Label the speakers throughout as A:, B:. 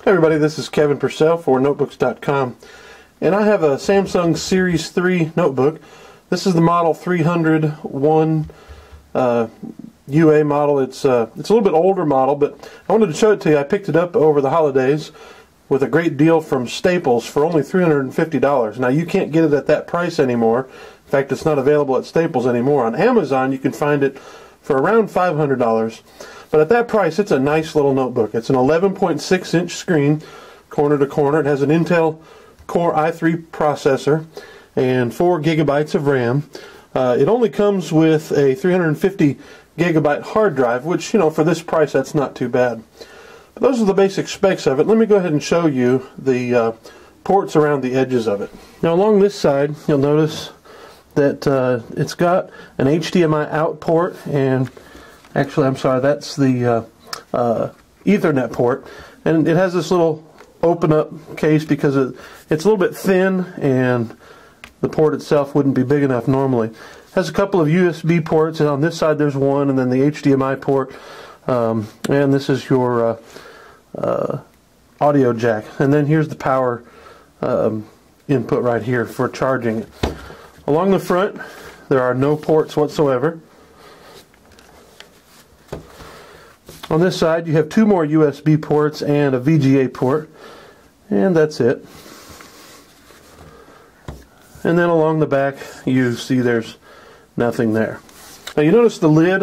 A: Hey everybody, this is Kevin Purcell for Notebooks.com, and I have a Samsung Series 3 notebook. This is the model 301 UA model. It's a little bit older model, but I wanted to show it to you. I picked it up over the holidays with a great deal from Staples for only $350. Now you can't get it at that price anymore. In fact, it's not available at Staples anymore. On Amazon you can find it for around $500. But at that price, it's a nice little notebook. It's an 11.6-inch screen, corner to corner. It has an Intel Core i3 processor and 4 gigabytes of RAM. It only comes with a 350 gigabyte hard drive, which, you know, for this price, that's not too bad. But those are the basic specs of it. Let me go ahead and show you the ports around the edges of it. Now, along this side, you'll notice that it's got an HDMI out port, and actually, I'm sorry, that's the Ethernet port, and it has this little open-up case because it's a little bit thin, and the port itself wouldn't be big enough normally. It has a couple of USB ports, and on this side there's one, and then the HDMI port, and this is your audio jack. And then here's the power input right here for charging it. Along the front, there are no ports whatsoever. On this side, you have 2 more USB ports and a VGA port, and that's it. And then along the back, you see there's nothing there. Now you notice the lid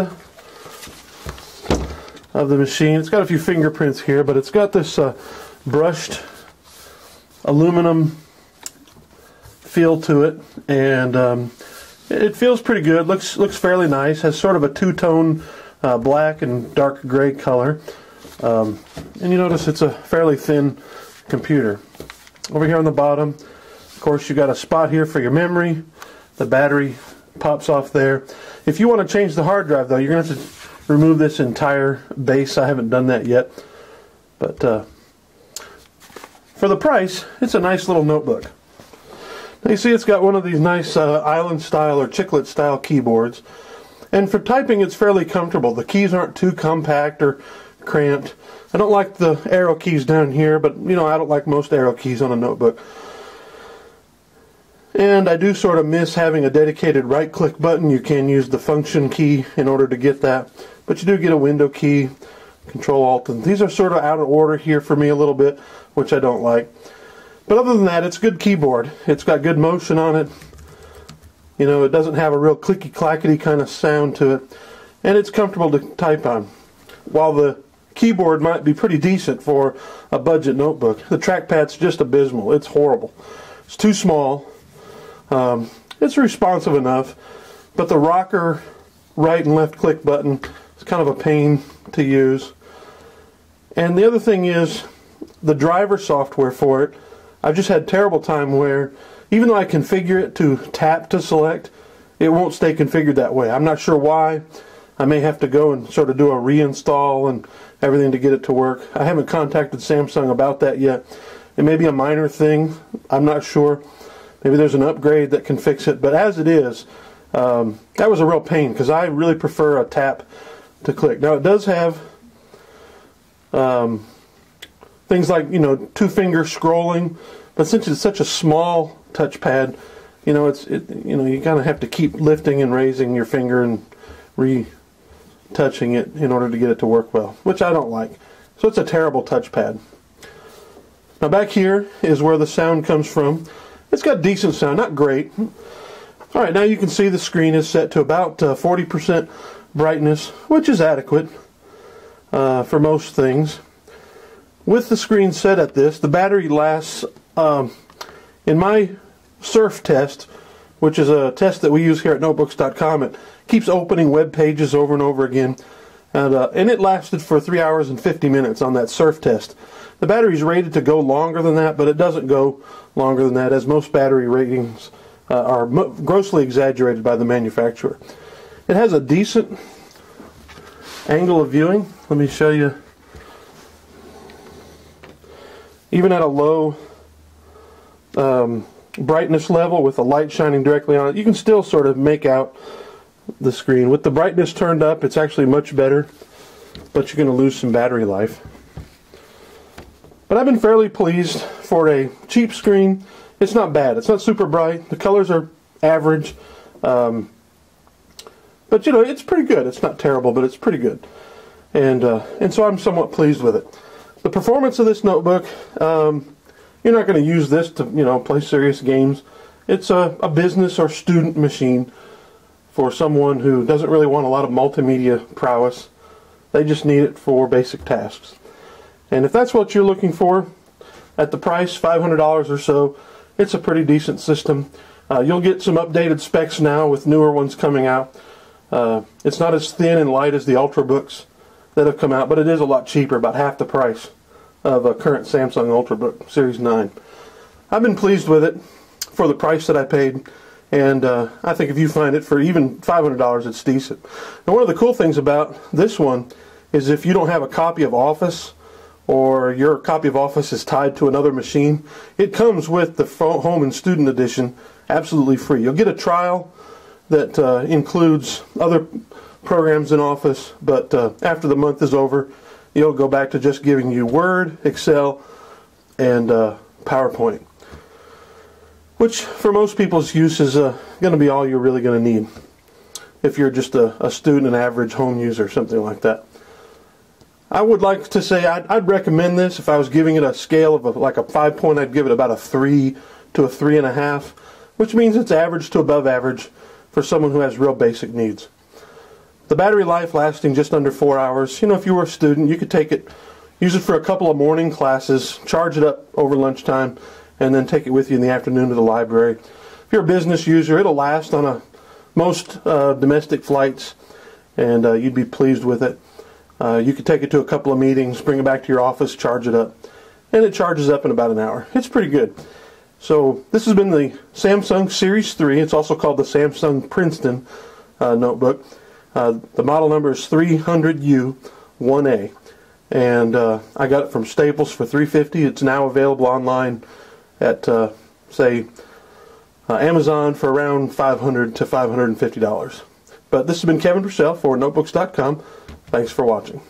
A: of the machine. It's got a few fingerprints here, but it's got this brushed aluminum feel to it, and it feels pretty good. Looks fairly nice. Has sort of a two-tone black and dark gray color, and you notice it's a fairly thin computer. Over here on the bottom, of course, you got a spot here for your memory. The battery pops off there. If you want to change the hard drive, though, you're going to have to remove this entire base. I haven't done that yet, but for the price, it's a nice little notebook. Now you see it's got one of these nice island style or chiclet style keyboards. And for typing, it's fairly comfortable. The keys aren't too compact or cramped. I don't like the arrow keys down here, but you know, I don't like most arrow keys on a notebook. And I do sort of miss having a dedicated right-click button. You can use the function key in order to get that, but you do get a window key, Control-Alt. And these are sort of out of order here for me a little bit, which I don't like. But other than that, it's a good keyboard. It's got good motion on it. You know, it doesn't have a real clicky-clackety kind of sound to it, and it's comfortable to type on. While the keyboard might be pretty decent for a budget notebook, the trackpad's just abysmal. It's horrible. It's too small. It's responsive enough, but the rocker right and left click button is kind of a pain to use. And the other thing is the driver software for it. I've just had terrible time where even though I configure it to tap to select, it won't stay configured that way. I'm not sure why. I may have to go and sort of do a reinstall and everything to get it to work. I haven't contacted Samsung about that yet. It may be a minor thing. I'm not sure. Maybe there's an upgrade that can fix it. But as it is, that was a real pain because I really prefer a tap to click. Now it does have things like, you know, 2-finger scrolling, but since it's such a small touchpad, you know, you kind of have to keep lifting and raising your finger and retouching it in order to get it to work well, which I don't like. So it's a terrible touchpad. Now back here is where the sound comes from. It's got decent sound, not great. All right, now you can see the screen is set to about 40% brightness, which is adequate for most things. With the screen set at this, the battery lasts, in my surf test, which is a test that we use here at Notebooks.com, it keeps opening web pages over and over again, and it lasted for 3 hours and 50 minutes on that surf test. The battery's rated to go longer than that, but it doesn't go longer than that, as most battery ratings are grossly exaggerated by the manufacturer. It has a decent angle of viewing. Let me show you. Even at a low brightness level with the light shining directly on it, you can still sort of make out the screen. With the brightness turned up, it's actually much better, but you're going to lose some battery life. But I've been fairly pleased for a cheap screen. It's not bad. It's not super bright. The colors are average. But you know, it's pretty good. It's not terrible, but it's pretty good. And so I'm somewhat pleased with it. The performance of this notebook, you're not going to use this to, you know, play serious games. It's a business or student machine for someone who doesn't really want a lot of multimedia prowess. They just need it for basic tasks. And if that's what you're looking for, at the price, $500 or so, it's a pretty decent system. You'll get some updated specs now with newer ones coming out. It's not as thin and light as the Ultrabooks that have come out, but it is a lot cheaper, about half the price of a current Samsung Ultrabook Series 9. I've been pleased with it for the price that I paid, and I think if you find it for even $500, it's decent. Now, one of the cool things about this one is if you don't have a copy of Office, or your copy of Office is tied to another machine, it comes with the Home and Student Edition absolutely free. You'll get a trial that includes other programs in Office, but after the month is over, you'll go back to just giving you Word, Excel, and PowerPoint, which for most people's use is going to be all you're really going to need if you're just a student, an average home user, something like that. I would like to say I'd recommend this. If I was giving it a scale of like a 5-point, I'd give it about a 3 to a 3.5, which means it's average to above average for someone who has real basic needs. The battery life lasting just under 4 hours. You know, if you were a student, you could take it, use it for a couple of morning classes, charge it up over lunchtime, and then take it with you in the afternoon to the library. If you're a business user, it'll last on most domestic flights, and you'd be pleased with it. You could take it to a couple of meetings, bring it back to your office, charge it up, and it charges up in about an hour. It's pretty good. So this has been the Samsung Series 3. It's also called the Samsung Princeton notebook. The model number is 300U1A, and I got it from Staples for $350. It's now available online at, say, Amazon for around $500 to $550. But this has been Kevin Purcell for Notebooks.com. Thanks for watching.